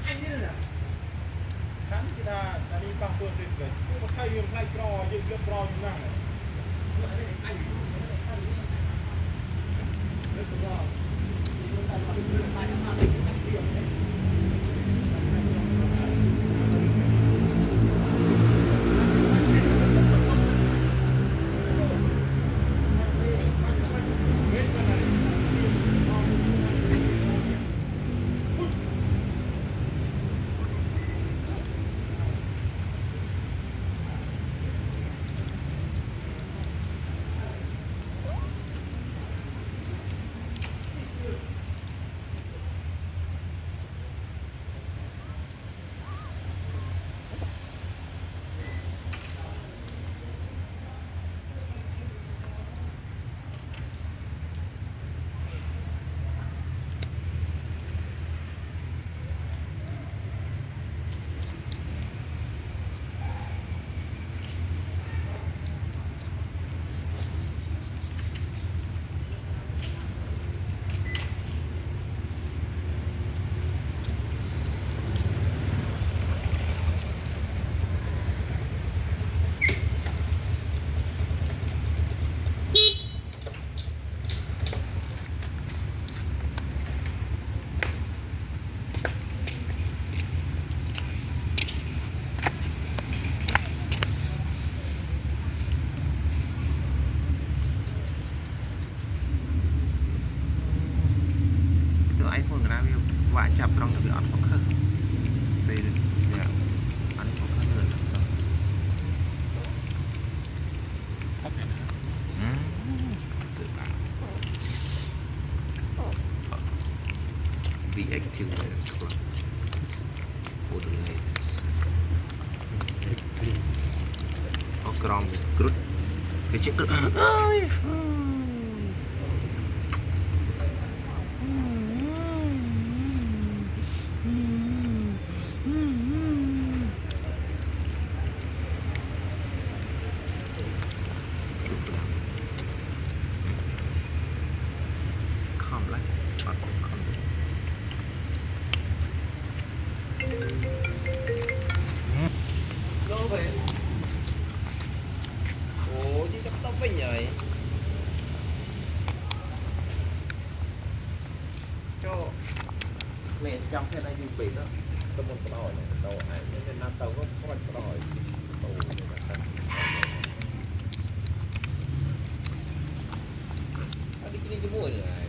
anh như là khán người ta đi bằng phương tiện cái có thay viên thay pro như cái pro như nào anh iPhone ra view vài chập trong bị ọt khớp về ăn khớp hơn tự bảo vì active này của đường này có crom cruд cái chiếc cruд ơi ủa chứ cắt tóc với nhầy cho mẹ trong cái này bị đó tôi muốn có hỏi đầu này nên năm tàu có bạn có hỏi sầu đi cái mũi này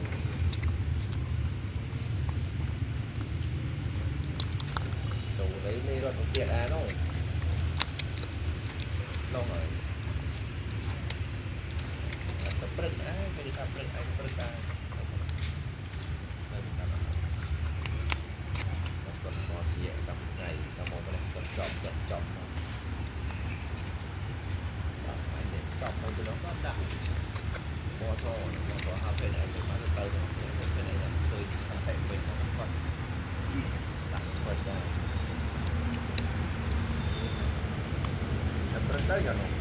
đầu đấy mê rồi nó tiệt nó rồi tập print cái đi tập print còn có gì trong này trong một cái còn chọn anh để chọn từ đó có đặt mua số nó có hai cái này thì nó từ cái này là tôi không thể mình không có đặt print ra tập print tới giờ nó